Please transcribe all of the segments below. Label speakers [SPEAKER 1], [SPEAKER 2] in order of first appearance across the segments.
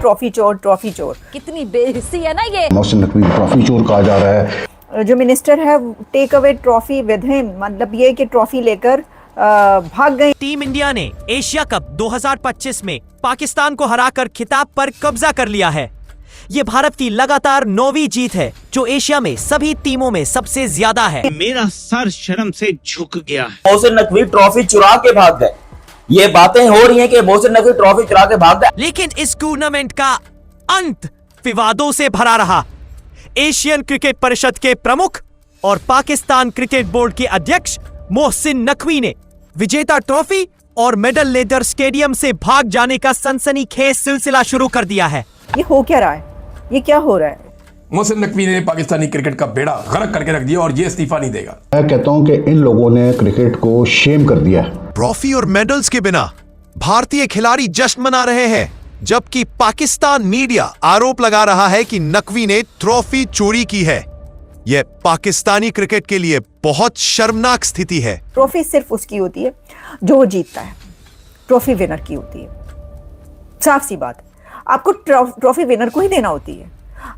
[SPEAKER 1] Trophy चोर, trophy चोर।
[SPEAKER 2] कितनी बेइज्जती है ना ये।
[SPEAKER 3] मोहसिन नकवी ट्रॉफी चोर कहा जा रहा है।
[SPEAKER 1] जो मिनिस्टर है take away trophy with him, मतलब ये कि ट्रॉफी लेकर भाग गए।
[SPEAKER 4] टीम इंडिया ने एशिया कप 2025 में पाकिस्तान को हराकर खिताब पर कब्जा कर लिया है। ये भारत की लगातार 9वीं जीत है जो एशिया में सभी टीमों में सबसे ज्यादा है।
[SPEAKER 5] मेरा सर शर्म से झुक गया है।
[SPEAKER 6] मोहसिन नकवी ट्रॉफी चुरा के भाग गए। ये बातें हो रही हैं कि मोहसिन नकवी ट्रॉफी चुरा के भाग गए।
[SPEAKER 4] लेकिन इस टूर्नामेंट का अंत विवादों से भरा रहा। एशियन क्रिकेट परिषद के प्रमुख और पाकिस्तान क्रिकेट बोर्ड के अध्यक्ष मोहसिन नकवी ने विजेता ट्रॉफी और मेडल लेकर स्टेडियम से भाग जाने का सनसनीखेज सिलसिला शुरू कर दिया है।
[SPEAKER 1] ये हो क्या रहा है? ये क्या हो रहा है?
[SPEAKER 7] मोहसिन नकवी ने पाकिस्तानी क्रिकेट का बेड़ा गर्क करके रख दिया और ये इस्तीफा नहीं देगा।
[SPEAKER 3] मैं कहता हूं कि इन लोगों ने क्रिकेट को शेम कर दिया।
[SPEAKER 8] ट्रॉफी और मेडल्स के बिना भारतीय खिलाड़ी जश्न मना रहे हैं, जबकि पाकिस्तान मीडिया आरोप लगा रहा है कि नकवी ने ट्रॉफी चोरी की है। यह पाकिस्तानी क्रिकेट के लिए बहुत शर्मनाक स्थिति है।
[SPEAKER 1] ट्रॉफी सिर्फ उसकी होती है जो वो जीतता है, ट्रॉफी विनर की होती है। साफ सी बात, आपको ट्रॉफी विनर को ही देना होती है।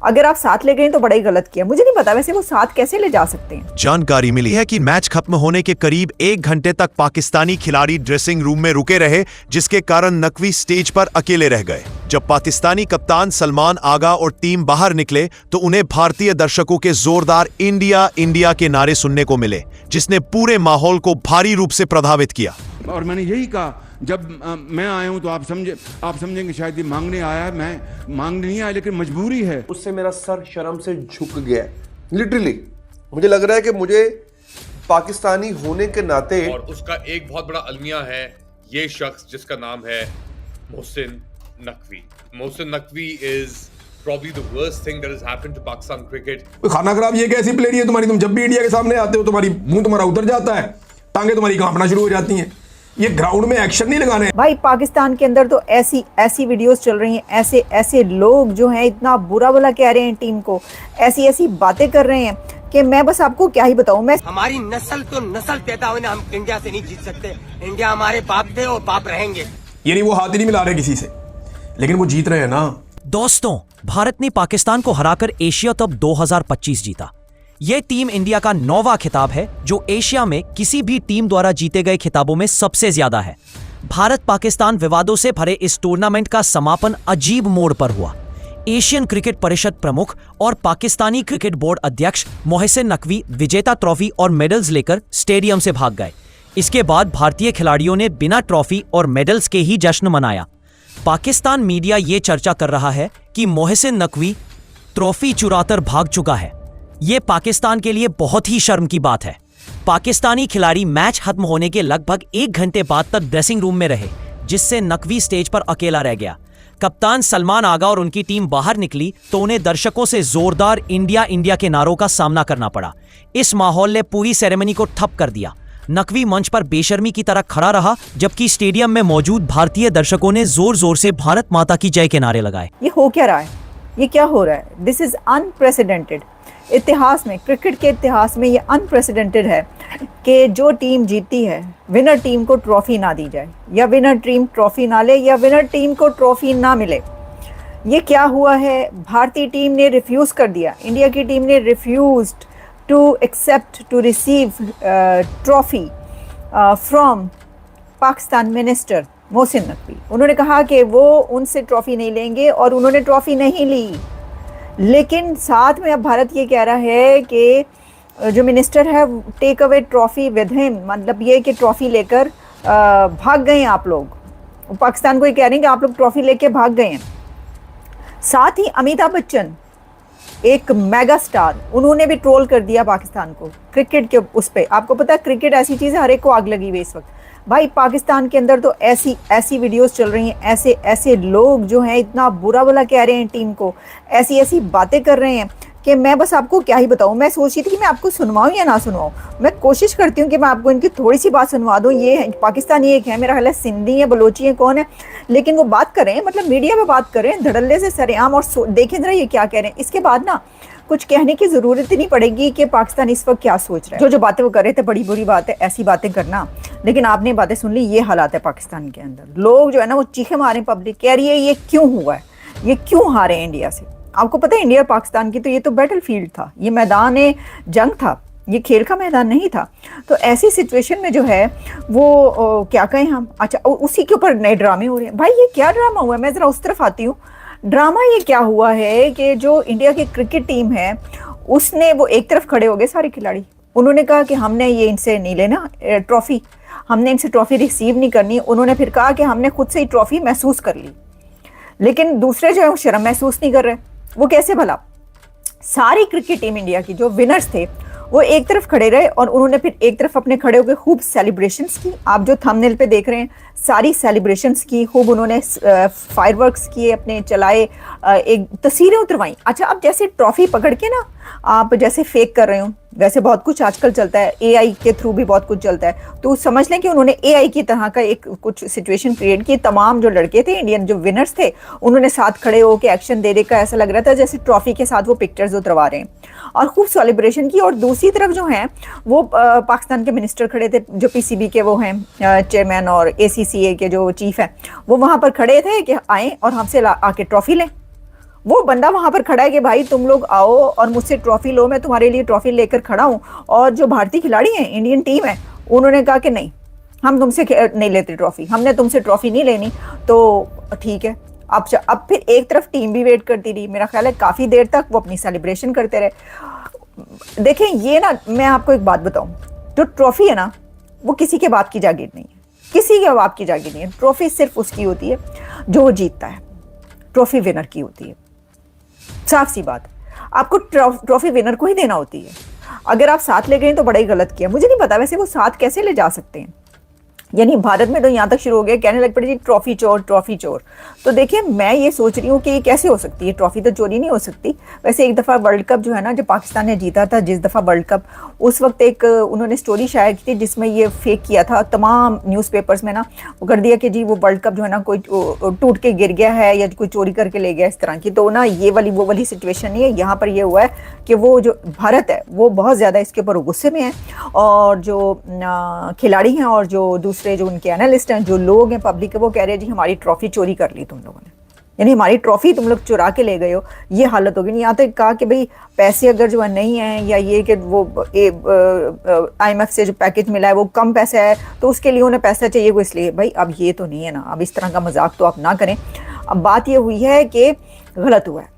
[SPEAKER 1] अगर आप साथ ले गए तो बड़ा ही गलत किया। मुझे नहीं पता वैसे वो साथ कैसे ले जा सकते हैं।
[SPEAKER 8] जानकारी मिली है कि मैच खत्म होने के करीब 1 घंटे तक पाकिस्तानी खिलाड़ी ड्रेसिंग रूम में रुके रहे, जिसके कारण नकवी स्टेज पर अकेले रह गए। जब पाकिस्तानी कप्तान सलमान आगा और टीम बाहर निकले तो उन्हें भारतीय दर्शकों के जोरदार इंडिया इंडिया के नारे सुनने को मिले, जिसने पूरे माहौल को भारी रूप से प्रभावित किया।
[SPEAKER 9] और मैंने यही कहा, जब मैं आया हूं तो आप समझेंगे शायद ये मांगने आया, मैं मांगने नहीं आया लेकिन मजबूरी है।
[SPEAKER 10] उससे मेरा सर शर्म से झुक गया लिटरली। मुझे लग रहा है कि मुझे पाकिस्तानी होने के नाते,
[SPEAKER 11] और उसका एक बहुत बड़ा अलमिया है ये शख्स जिसका नाम है Mohsin Naqvi. Mohsin Naqvi is probably the worst thing that has happened to Pakistan cricket.
[SPEAKER 7] खाना खराब ये कैसी प्लेयर है तुम्हारी? तुम जब भी इंडिया के सामने आते हो तुम्हारी मुंह तुम्हारा उतर जाता है, टांगे तुम्हारी कांपना शुरू हो जाती हैं। ये ग्राउंड में एक्शन नहीं लगाने।
[SPEAKER 1] भाई पाकिस्तान के अंदर तो ऐसी वीडियोस चल रही हैं, ऐसे लोग जो हैं इतना बुरा भला कह रहे हैं टीम को, ऐसी बातें कर रहे हैं कि मैं बस आपको क्या ही बताऊं। मैं
[SPEAKER 12] हमारी नस्ल तो नस्ल पैदा होने, हम इंडिया से नहीं जीत सकते। इंडिया हमारे बाप थे और बाप रहेंगे।
[SPEAKER 7] यानी वो हाथ ही नहीं मिला रहे किसी से, लेकिन वो जीत रहे हैं ना।
[SPEAKER 4] दोस्तों, भारत ने पाकिस्तान को हराकर एशिया कप 2025 जीता। यह टीम इंडिया का 9वां खिताब है जो एशिया में किसी भी टीम द्वारा जीते गए खिताबों में सबसे ज्यादा है। भारत पाकिस्तान विवादों से भरे इस टूर्नामेंट का समापन अजीब मोड़ पर हुआ। एशियन क्रिकेट परिषद प्रमुख और पाकिस्तानी क्रिकेट बोर्ड अध्यक्ष मोहसिन नकवी विजेता ट्रॉफी और मेडल्स लेकर स्टेडियम से भाग गए। इसके बाद भारतीय खिलाड़ियों ने बिना ट्रॉफी और मेडल्स के ही जश्न मनाया। पाकिस्तान मीडिया ये चर्चा कर रहा है कि मोहसिन नकवी ट्रॉफी चुराकर भाग चुका है। ये पाकिस्तान के लिए बहुत ही शर्म की बात है। पाकिस्तानी खिलाड़ी मैच खत्म होने के लगभग 1 घंटे बाद तक ड्रेसिंग रूम में रहे, जिससे नकवी स्टेज पर अकेला रह गया। कप्तान सलमान आगा और उनकी टीम बाहर निकली तो उन्हें दर्शकों से जोरदार इंडिया इंडिया के नारों का सामना करना पड़ा। इस माहौल ने पूरी सेरेमनी को ठप कर दिया। नकवी मंच पर बेशर्मी की तरह खड़ा रहा, जबकि स्टेडियम में मौजूद भारतीय दर्शकों ने जोर जोर से भारत माता की जय के नारे लगाए।
[SPEAKER 1] ये हो क्या रहा है? ये क्या हो रहा है? This is unprecedented. इतिहास में, क्रिकेट के इतिहास में ये अनप्रेसिडेंटेड है कि जो टीम जीतती है विनर टीम को ट्रॉफी ना दी जाए, या विनर टीम ट्रॉफी ना ले, या विनर टीम को ट्रॉफी ना मिले। ये क्या हुआ है? भारतीय टीम ने रिफ्यूज़ कर दिया, इंडिया की टीम ने refused to accept to receive trophy from Pakistan minister Mohsin Naqvi. उन्होंने कहा कि वो उनसे ट्रॉफी नहीं लेंगे और उन्होंने ट्रॉफी नहीं ली। लेकिन साथ में अब भारत ये कह रहा है कि जो मिनिस्टर है take away trophy with him, मतलब ये कि ट्रॉफी लेकर भाग गए हैं आप लोग। पाकिस्तान को ये कह रहे हैं कि आप लोग ट्रॉफी लेके भाग गए हैं। साथ ही अमिताभ बच्चन, एक मेगा स्टार, उन्होंने भी ट्रोल कर दिया पाकिस्तान को क्रिकेट के उस पे। आपको पता है क्रिकेट ऐसी चीज़ है, हर एक को आग लगी हुई इस वक्त। भाई पाकिस्तान के अंदर तो ऐसी वीडियोस चल रही हैं, ऐसे लोग जो हैं इतना बुरा भला कह रहे हैं टीम को, ऐसी बातें कर रहे हैं कि मैं बस आपको क्या ही बताऊं। मैं सोच रही थी कि मैं आपको सुनवाऊं या ना सुनवाऊं। मैं कोशिश करती हूं कि मैं आपको इनकी थोड़ी सी बात सुनवा दूं। ये है पाकिस्तानी, एक है मेरा ख्याल है सिंधी है, बलोची है, कौन है, लेकिन वो बात कर रहे हैं, मतलब मीडिया में बात कर रहे हैं धड़ल्ले से सरेआम। और देखें जरा ये क्या कह रहे हैं। इसके बाद ना कुछ कहने की ज़रूरत ही नहीं पड़ेगी कि पाकिस्तान इस वक्त क्या सोच रहा है। जो बातें वो कर रहे थे बड़ी बुरी बात है ऐसी बातें करना, लेकिन आपने बातें सुन ली। ये हालात है पाकिस्तान के अंदर। लोग जो है ना वो चीखे मारे, पब्लिक कह रही है ये क्यों हुआ है। ये क्यों हारे इंडिया से। आपको पता है इंडिया पाकिस्तान की तो ये तो बैटलफील्ड था, ये मैदान जंग था, ये खेल का मैदान नहीं था। तो ऐसी सिचुएशन में जो है वो क्या कहें हम, अच्छा उसी के ऊपर नए ड्रामे हो रहे हैं। भाई ये क्या ड्रामा हुआ है, मैं ज़रा उस तरफ आती हूँ। ड्रामा ये क्या हुआ है कि जो इंडिया की क्रिकेट टीम है उसने वो एक तरफ खड़े हो गए सारे खिलाड़ी, उन्होंने कहा कि हमने ये इनसे नहीं लेना ट्रॉफी, हमने इनसे ट्रॉफी रिसीव नहीं करनी। उन्होंने फिर कहा कि हमने खुद से ही ट्रॉफी महसूस कर ली, लेकिन दूसरे जो है वो शर्म महसूस नहीं कर रहे। वो कैसे भला? सारी क्रिकेट टीम इंडिया की जो विनर्स थे वो एक तरफ खड़े रहे और उन्होंने फिर एक तरफ अपने खड़े होकर खूब सेलिब्रेशंस की। आप जो थंबनेल पे देख रहे हैं सारी सेलिब्रेशंस की, खूब उन्होंने फायरवर्क्स किए, अपने चलाए, एक तस्वीरें उतरवाई। अच्छा, अब जैसे ट्रॉफी पकड़ के ना आप जैसे फेक कर रहे हो, वैसे बहुत कुछ आजकल चलता है, एआई के थ्रू भी बहुत कुछ चलता है, तो समझ लें कि उन्होंने एआई की तरह का एक कुछ सिचुएशन क्रिएट की। तमाम जो लड़के थे इंडियन जो विनर्स थे उन्होंने साथ खड़े होकर एक्शन दे का ऐसा लग रहा था जैसे ट्रॉफी के साथ वो पिक्चर्स उतरवा रहे हैं और खूब सेलिब्रेशन की। और दूसरी तरफ जो है वो पाकिस्तान के मिनिस्टर खड़े थे, जो पीसीबी के वो हैं चेयरमैन और एसीसीए के जो चीफ हैं, वो वहाँ पर खड़े थे कि आए और हमसे आके ट्रॉफी लें। वो बंदा वहां पर खड़ा है कि भाई तुम लोग आओ और मुझसे ट्रॉफी लो, मैं तुम्हारे लिए ट्रॉफी लेकर खड़ा हूं। और जो भारतीय खिलाड़ी हैं, इंडियन टीम है, उन्होंने कहा कि नहीं, हम तुमसे नहीं लेते ट्रॉफी, हमने तुमसे ट्रॉफी नहीं लेनी। तो ठीक है, अब फिर एक तरफ टीम भी वेट करती रही, मेरा ख्याल है काफ़ी देर तक वो अपनी सेलिब्रेशन करते रहे। देखें ये ना, मैं आपको एक बात बताऊं, जो ट्रॉफी है ना वो किसी के बाप की जागीर नहीं है, किसी के बाप की जागीर नहीं है। ट्रॉफी सिर्फ उसकी होती है जो वो जीतता है, ट्रॉफी विनर की होती है। साफ सी बात, आपको ट्रॉफी विनर को ही देना होती है। अगर आप साथ ले गए तो बड़ा ही गलत किया। मुझे नहीं पता वैसे वो साथ कैसे ले जा सकते हैं, यानी भारत में तो यहाँ तक शुरू हो गया, कहने लग पड़े जी ट्रॉफी चोर, ट्रॉफी चोर। तो देखिए मैं ये सोच रही हूँ कि ये कैसे हो सकती है, ट्रॉफी तो चोरी नहीं हो सकती। वैसे एक दफ़ा वर्ल्ड कप जो है ना, जब पाकिस्तान ने जीता था जिस दफ़ा वर्ल्ड कप, उस वक्त एक उन्होंने स्टोरी शायर की थी जिसमें ये फेक किया था, तमाम न्यूज़पेपर्स में ना वो कर दिया कि जी वो वर्ल्ड कप जो है ना कोई टूट के गिर गया है या कोई चोरी करके ले गया, इस तरह की। तो ना ये वाली वो वाली सिचुएशन नहीं है। यहाँ पर ये हुआ है कि वो जो भारत है वो बहुत ज़्यादा इसके ऊपर गुस्से में है, और जो खिलाड़ी हैं और जो दूसरे जो उनके एनालिस्ट हैं, जो लोग हैं पब्लिक है, वो कह रहे हैं जी हमारी ट्रॉफी चोरी कर ली तुम लोगों ने, यानी हमारी ट्रॉफी तुम लोग चुरा के ले गए हो, ये हालत होगी। यहाँ तक कहा कि भाई पैसे अगर जो है नहीं है, या ये कि वो IMF से जो पैकेज मिला है वो कम पैसा है तो उसके लिए उन्हें पैसा चाहिए वो इसलिए। भाई अब ये तो नहीं है ना, अब इस तरह का मजाक तो आप ना करें। अब बात ये हुई है कि गलत हुआ है,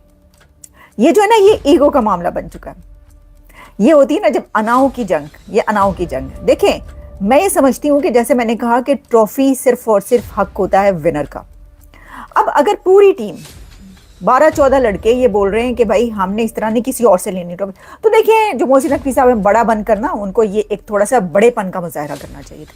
[SPEAKER 1] ये जो है ना ये ईगो का मामला बन चुका है। ये होती है ना जब अनाओं की जंग, ये अनाओं की जंग है। देखें मैं ये समझती हूँ कि जैसे मैंने कहा कि ट्रॉफी सिर्फ और सिर्फ हक होता है विनर का। अब अगर पूरी टीम 12-14 लड़के ये बोल रहे हैं कि भाई हमने इस तरह नहीं किसी और से लेनी ट्रॉफी, तो देखिए जो मोहसिन नकवी साहब हैं, बड़ा बनकर ना उनको ये एक थोड़ा सा बड़ेपन का मुजाहरा करना चाहिए था।